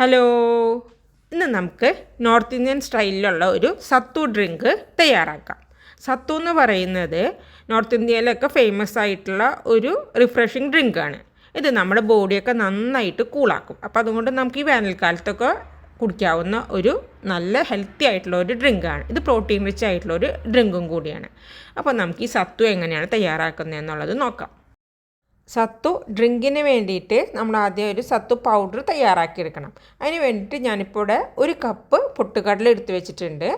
Hello, ഇന്ന് നമുക്ക് north Indian സ്റ്റൈലിലുള്ള ഒരു സത്തു ഡ്രിങ്ക് തയ്യാറാക്കാം. സത്തു എന്ന് പറയുന്നത് നോർത്ത് ഇന്ത്യയിലൊക്കെ ഫേമസ് ആയിട്ടുള്ള ഒരു റിഫ്രഷിങ് ഡ്രിങ്കാണ്. ഇത് നമ്മുടെ ബോഡിയൊക്കെ നന്നായിട്ട് കൂളാക്കും. അപ്പോൾ അതുകൊണ്ട് നമുക്ക് ഈ വേനൽക്കാലത്തൊക്കെ കുടിക്കാവുന്ന ഒരു നല്ല ഹെൽത്തി ആയിട്ടുള്ള ഒരു ഡ്രിങ്കാണ്. ഇത് പ്രോട്ടീൻ റിച്ച് ആയിട്ടുള്ള ഒരു ഡ്രിങ്കും കൂടിയാണ്. അപ്പോൾ നമുക്ക് ഈ സത്തു എങ്ങനെയാണ് തയ്യാറാക്കുന്നത് എന്നുള്ളത് നോക്കാം. സത്തു ഡ്രിങ്കിന് വേണ്ടിയിട്ട് നമ്മൾ ആദ്യം ഒരു സത്തു പൗഡർ തയ്യാറാക്കിയെടുക്കണം. അതിന് വേണ്ടിയിട്ട് ഞാനിപ്പോൾ ഇവിടെ ഒരു കപ്പ് പൊട്ടുകടല എടുത്ത് വെച്ചിട്ടുണ്ട്,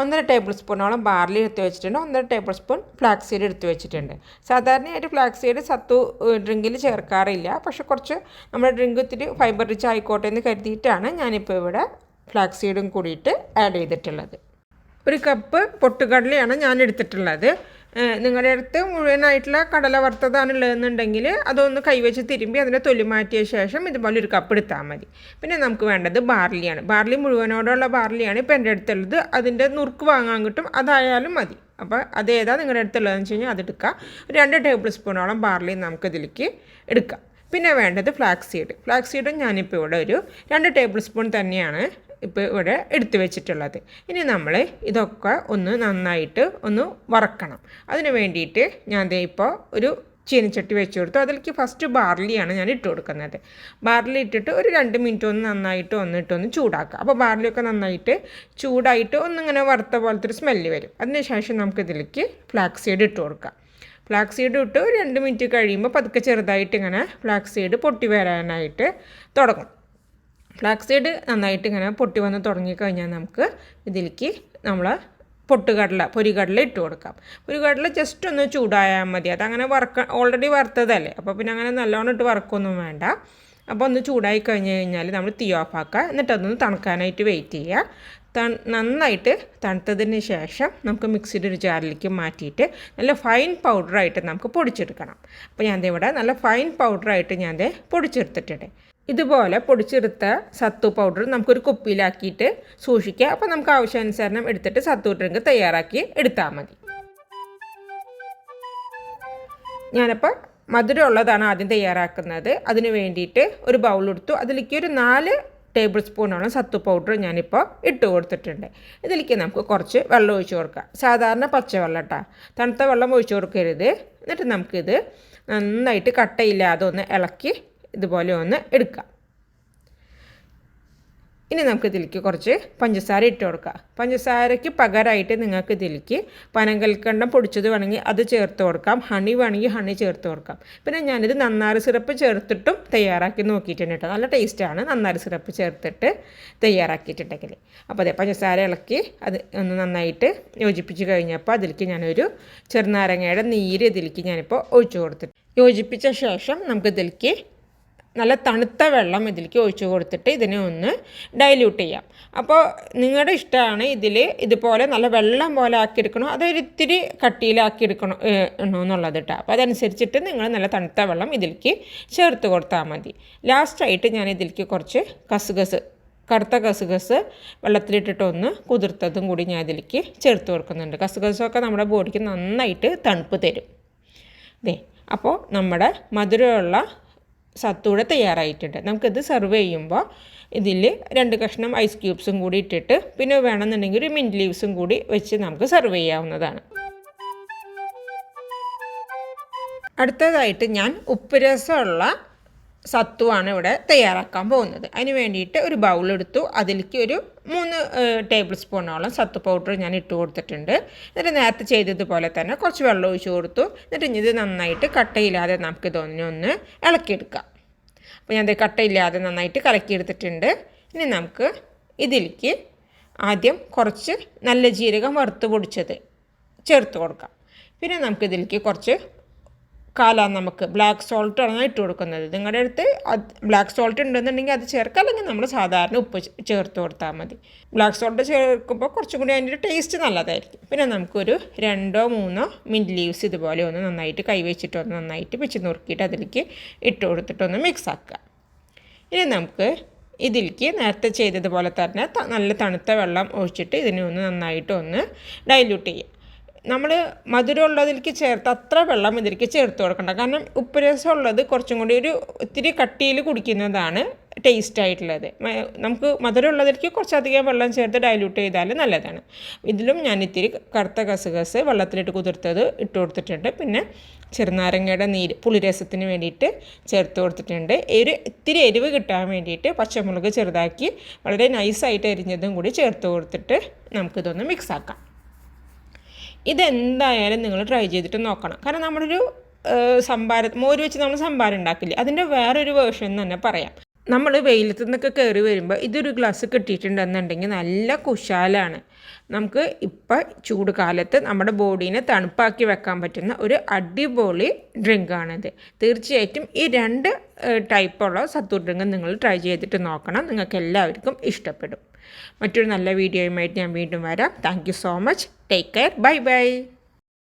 1.5 ടേബിൾ സ്പൂണോളം ബാർലി എടുത്ത് വെച്ചിട്ടുണ്ട്, 1.5 ടേബിൾ സ്പൂൺ ഫ്ലാക്സ് സീഡ് എടുത്ത് വെച്ചിട്ടുണ്ട്. സാധാരണയായിട്ട് ഫ്ലാക്സ് സീഡ് സത്തു ഡ്രിങ്കിൽ ചേർക്കാറില്ല, പക്ഷെ കുറച്ച് നമ്മുടെ ഡ്രിങ്ക് ഇത്തിരി ഫൈബർ റിച്ച് ആയിക്കോട്ടെ എന്ന് കരുതിയിട്ടാണ് ഞാനിപ്പോൾ ഇവിടെ ഫ്ലാക്സ് സീഡും കൂടിയിട്ട് ആഡ് ചെയ്തിട്ടുള്ളത്. ഒരു കപ്പ് പൊട്ടുകടലയാണ് ഞാൻ എടുത്തിട്ടുള്ളത്. നിങ്ങളുടെ അടുത്ത് മുഴുവനായിട്ടുള്ള കടല വറുത്തതാണ് ഉള്ളതെന്നുണ്ടെങ്കിൽ അതൊന്ന് കൈവച്ച് തിരുമ്പി അതിൻ്റെ തൊലി മാറ്റിയ ശേഷം ഇതുപോലെ ഒരു കപ്പ് എടുത്താൽ മതി. പിന്നെ നമുക്ക് വേണ്ടത് ബാർലിയാണ്. ബാർലി മുഴുവനോടുള്ള ബാർലിയാണ് ഇപ്പോൾ എൻ്റെ അടുത്തുള്ളത്. അതിൻ്റെ നുറുക്ക് വാങ്ങാൻ കിട്ടും, അതായാലും മതി. അപ്പോൾ അതേതാ നിങ്ങളുടെ അടുത്തുള്ളതെന്ന് വെച്ച് കഴിഞ്ഞാൽ അതെടുക്കുക. 2 ടേബിൾ സ്പൂണോളം ബാർലി നമുക്കിതിലേക്ക് എടുക്കാം. പിന്നെ വേണ്ടത് ഫ്ലാക്സ് സീഡ്. ഫ്ലാക്സ് സീഡും ഞാനിപ്പോൾ ഇവിടെ ഒരു 2 ടേബിൾ സ്പൂൺ തന്നെയാണ് ഇപ്പോൾ ഇവിടെ എടുത്തു വെച്ചിട്ടുള്ളത്. ഇനി നമ്മൾ ഇതൊക്കെ ഒന്ന് നന്നായിട്ട് ഒന്ന് വറക്കണം. അതിന് വേണ്ടിയിട്ട് ഞാൻ ഇപ്പോൾ ഒരു ചീനച്ചട്ടി വെച്ച് കൊടുത്തു. അതിലേക്ക് ഫസ്റ്റ് ബാർലിയാണ് ഞാൻ ഇട്ട് കൊടുക്കുന്നത്. ബാർലി ഇട്ടിട്ട് ഒരു 2 മിനിറ്റ് ഒന്ന് നന്നായിട്ട് ഒന്നിട്ടൊന്ന് ചൂടാക്കുക. അപ്പോൾ ബാർലിയൊക്കെ നന്നായിട്ട് ചൂടായിട്ട് ഒന്നിങ്ങനെ വറുത്ത പോലത്തെ ഒരു സ്മെല്ല് വരും. അതിനുശേഷം നമുക്കിതിലേക്ക് ഫ്ലാക്സ് സീഡ് ഇട്ട് കൊടുക്കാം. ഫ്ലാക്സ് സീഡ് ഇട്ട് ഒരു 2 മിനിറ്റ് കഴിയുമ്പോൾ പതുക്കെ ചെറുതായിട്ട് ഇങ്ങനെ ഫ്ലാക്സ് സീഡ് പൊട്ടി വരാനായിട്ട് തുടങ്ങും. ഫ്ലാക്സ് സീഡ് നന്നായിട്ട് ഇങ്ങനെ പൊട്ടി വന്ന് തുടങ്ങിക്കഴിഞ്ഞാൽ നമുക്ക് ഇതിലേക്ക് നമ്മൾ പൊരികടല ഇട്ട് കൊടുക്കാം. പൊരികടല ജസ്റ്റ് ഒന്ന് ചൂടായാൽ മതി. അതങ്ങനെ ഓൾറെഡി വറുത്തതല്ലേ, അപ്പോൾ പിന്നെ അങ്ങനെ നല്ലോണം ഇട്ട് വറക്കൊന്നും വേണ്ട. അപ്പോൾ ഒന്ന് ചൂടായി കഴിഞ്ഞ് കഴിഞ്ഞാൽ നമ്മൾ തീ ഓഫാക്കുക. എന്നിട്ട് അതൊന്ന് തണുക്കാനായിട്ട് വെയിറ്റ് ചെയ്യുക. നന്നായിട്ട് തണുത്തതിന് ശേഷം നമുക്ക് മിക്സിയുടെ ഒരു ജാറിലേക്ക് മാറ്റിയിട്ട് നല്ല ഫൈൻ പൗഡറായിട്ട് നമുക്ക് പൊടിച്ചെടുക്കണം. അപ്പോൾ ഞാൻ ഇവിടെ നല്ല ഫൈൻ പൗഡറായിട്ട് ഞാൻ പൊടിച്ചെടുത്തിട്ടുണ്ട്. ഇതുപോലെ പൊടിച്ചെടുത്ത സത്തു പൗഡർ നമുക്കൊരു കുപ്പിയിലാക്കിയിട്ട് സൂക്ഷിക്കുക. അപ്പോൾ നമുക്ക് ആവശ്യാനുസരണം എടുത്തിട്ട് സത്തു ഡ്രിങ്ക് തയ്യാറാക്കി എടുത്താൽ മതി. ഞാനിപ്പോൾ മധുരമുള്ളതാണ് ആദ്യം തയ്യാറാക്കുന്നത്. അതിന് വേണ്ടിയിട്ട് ഒരു ബൗളെടുത്തു. അതിലേക്ക് ഒരു 4 ടേബിൾ സ്പൂണോളം സത്തു പൗഡർ ഞാനിപ്പോൾ ഇട്ട് കൊടുത്തിട്ടുണ്ട്. ഇതിലേക്ക് നമുക്ക് കുറച്ച് വെള്ളം ഒഴിച്ച് കൊടുക്കാം. സാധാരണ പച്ചവെള്ളം കേട്ടോ, തണുത്ത വെള്ളം ഒഴിച്ച് കൊടുക്കരുത്. എന്നിട്ട് നമുക്കിത് നന്നായിട്ട് കട്ടയില്ലാതെ ഒന്ന് ഇളക്കി ഇതുപോലെ ഒന്ന് എടുക്കാം. ഇനി നമുക്ക് ഇതിലേക്ക് കുറച്ച് പഞ്ചസാര ഇട്ട് കൊടുക്കാം. പഞ്ചസാരയ്ക്ക് പകരമായിട്ട് നിങ്ങൾക്ക് ഇതിലേക്ക് പനങ്കൽക്കണ്ടം പൊടിച്ചത് വേണമെങ്കിൽ അത് ചേർത്ത് കൊടുക്കാം, ഹണി വേണമെങ്കിൽ ഹണി ചേർത്ത് കൊടുക്കാം. പിന്നെ ഞാനിത് നന്നാരി സിറപ്പ് ചേർത്തിട്ടും തയ്യാറാക്കി നോക്കിയിട്ടുണ്ട് കേട്ടോ. നല്ല ടേസ്റ്റാണ് നന്നാരി സിറപ്പ് ചേർത്തിട്ട് തയ്യാറാക്കിയിട്ടുണ്ടെങ്കിൽ. അപ്പോൾ അതെ, പഞ്ചസാര ഇളക്കി അത് ഒന്ന് നന്നായിട്ട് യോജിപ്പിച്ച് കഴിഞ്ഞപ്പോൾ അതിലേക്ക് ഞാനൊരു ചെറുനാരങ്ങയുടെ നീര് ഇതിലേക്ക് ഞാനിപ്പോൾ ഒഴിച്ചു കൊടുത്തിട്ട് യോജിപ്പിച്ച ശേഷം നമുക്കിതിലേക്ക് നല്ല തണുത്ത വെള്ളം ഇതിലേക്ക് ഒഴിച്ചു കൊടുത്തിട്ട് ഇതിനെ ഒന്ന് ഡൈല്യൂട്ട് ചെയ്യാം. അപ്പോൾ നിങ്ങളുടെ ഇഷ്ടമാണ് ഇതുപോലെ നല്ല വെള്ളം പോലെ ആക്കിയെടുക്കണോ അതൊരു ഇത്തിരി കട്ടിയിലാക്കിയെടുക്കണോ എന്നുള്ളത് കേട്ടോ. അപ്പോൾ അതനുസരിച്ചിട്ട് നിങ്ങൾ നല്ല തണുത്ത വെള്ളം ഇതിലേക്ക് ചേർത്ത് കൊടുത്താൽ മതി. ലാസ്റ്റായിട്ട് ഞാൻ ഇതിലേക്ക് കുറച്ച് കറുത്ത കസുകസ് വെള്ളത്തിലിട്ടിട്ട് ഒന്ന് കുതിർത്തതും കൂടി ഞാൻ ഇതിലേക്ക് ചേർത്ത് കൊടുക്കുന്നുണ്ട്. കസുകസൊക്കെ നമ്മുടെ ബോഡിക്ക് നന്നായിട്ട് തണുപ്പ് തരും. അപ്പോൾ നമ്മുടെ മധുരമുള്ള സത്തൂടെ തയ്യാറായിട്ടുണ്ട്. നമുക്കിത് സെർവ് ചെയ്യുമ്പോൾ ഇതിൽ 2 കഷ്ണം ഐസ് ക്യൂബ്സും കൂടി ഇട്ടിട്ട് പിന്നെ വേണമെന്നുണ്ടെങ്കിൽ ഒരു മിൻറ്റ് ലീവ്സും കൂടി വെച്ച് നമുക്ക് സെർവ് ചെയ്യാവുന്നതാണ്. അടുത്തതായിട്ട് ഞാൻ ഉപ്പ് രസമുള്ള സത്തുവാണ് ഇവിടെ തയ്യാറാക്കാൻ പോകുന്നത്. അതിന് വേണ്ടിയിട്ട് ഒരു ബൗളെടുത്തു. അതിലേക്ക് ഒരു 3 ടേബിൾ സ്പൂണോളം സത്തു പൗഡർ ഞാൻ ഇട്ട് കൊടുത്തിട്ടുണ്ട്. എന്നിട്ട് നേരത്തെ ചെയ്തതുപോലെ തന്നെ കുറച്ച് വെള്ളം ഒഴിച്ച് കൊടുത്തു. എന്നിട്ട് ഇത് നന്നായിട്ട് കട്ടയില്ലാതെ നമുക്ക് ഒന്ന് ഇളക്കിയെടുക്കാം. അപ്പോൾ ഞാൻ കട്ടയില്ലാതെ നന്നായിട്ട് കലക്കിയെടുത്തിട്ടുണ്ട്. ഇനി നമുക്ക് ഇതിലേക്ക് ആദ്യം കുറച്ച് നല്ല ജീരകം വറുത്ത് പൊടിച്ചത് ചേർത്ത് കൊടുക്കാം. പിന്നെ നമുക്കിതിലേക്ക് കുറച്ച് നമുക്ക് ബ്ലാക്ക് സോൾട്ടാണ് ഇട്ട് കൊടുക്കുന്നത്. നിങ്ങളുടെ അടുത്ത് ബ്ലാക്ക് സോൾട്ട് ഉണ്ടെന്നുണ്ടെങ്കിൽ അത് ചേർക്കാം, അല്ലെങ്കിൽ നമ്മൾ സാധാരണ ഉപ്പ് ചേർത്ത് കൊടുത്താൽ മതി. ബ്ലാക്ക് സോൾട്ട് ചേർക്കുമ്പോൾ കുറച്ചും കൂടി അതിൻ്റെ ടേസ്റ്റ് നല്ലതായിരിക്കും. പിന്നെ നമുക്കൊരു 2-3 മിൻറ്റ് ലീവ്സ് ഇതുപോലെ ഒന്ന് നന്നായിട്ട് കൈവച്ചിട്ടൊന്ന് നന്നായിട്ട് പിച്ച് നുറുക്കിയിട്ട് അതിലേക്ക് ഇട്ട് കൊടുത്തിട്ടൊന്ന് മിക്സ് ആക്കുക. ഇനി നമുക്ക് ഇതിലേക്ക് നേരത്തെ ചെയ്തതുപോലെ തന്നെ നല്ല തണുത്ത വെള്ളം ഒഴിച്ചിട്ട് ഇതിനെ ഒന്ന് നന്നായിട്ട് ഒന്ന് ഡൈല്യൂട്ട് ചെയ്യുക. നമ്മൾ മധുരമുള്ളതിലേക്ക് ചേർത്ത് അത്ര വെള്ളം ഇതിലേക്ക് ചേർത്ത് കൊടുക്കണ്ട. കാരണം ഉപ്പ് രസം ഉള്ളത് കുറച്ചും കൂടി ഒരു ഇത്തിരി കട്ടിയിൽ കുടിക്കുന്നതാണ് ടേസ്റ്റ് ആയിട്ടുള്ളത്. നമുക്ക് മധുരമുള്ളതിലേക്ക് കുറച്ചധികം വെള്ളം ചേർത്ത് ഡൈല്യൂട്ട് ചെയ്താൽ നല്ലതാണ്. ഇതിലും ഞാൻ ഇത്തിരി കറുത്ത കസുകസ് വെള്ളത്തിലിട്ട് കുതിർത്തത് ഇട്ട് കൊടുത്തിട്ടുണ്ട്. പിന്നെ ചെറുനാരങ്ങയുടെ നീര് പുളിരസത്തിന് വേണ്ടിയിട്ട് ചേർത്ത് കൊടുത്തിട്ടുണ്ട്. ഇത്തിരി എരിവ് കിട്ടാൻ വേണ്ടിയിട്ട് പച്ചമുളക് ചെറുതാക്കി വളരെ നൈസായിട്ട് അരിഞ്ഞതും കൂടി ചേർത്ത് കൊടുത്തിട്ട് നമുക്കിതൊന്ന് മിക്സാക്കാം. ഇതെന്തായാലും നിങ്ങൾ ട്രൈ ചെയ്തിട്ട് നോക്കണം. കാരണം നമ്മളൊരു മോര് വെച്ച് നമ്മൾ സംഭാരം ഉണ്ടാക്കില്ലേ, അതിൻ്റെ വേറൊരു വേർഷൻ തന്നെ പറയാം. നമ്മൾ വെയിലത്തു നിന്നൊക്കെ കയറി വരുമ്പോൾ ഇതൊരു ഗ്ലാസ് കിട്ടിയിട്ടുണ്ടെന്നുണ്ടെങ്കിൽ നല്ല കുശാലാണ്. നമുക്ക് ഇപ്പം ചൂട് കാലത്ത് നമ്മുടെ ബോഡീനെ തണുപ്പാക്കി വെക്കാൻ പറ്റുന്ന ഒരു അടിപൊളി ഡ്രിങ്കാണിത്. തീർച്ചയായിട്ടും ഈ 2 ടൈപ്പുള്ള സത്തു ഡ്രിങ്ക് നിങ്ങൾ ട്രൈ ചെയ്തിട്ട് നോക്കണം. നിങ്ങൾക്ക് എല്ലാവർക്കും ഇഷ്ടപ്പെടും. മറ്റൊരു നല്ല വീഡിയോയുമായിട്ട് ഞാൻ വീണ്ടും വരാം. Thank you so much. Take care. Bye bye.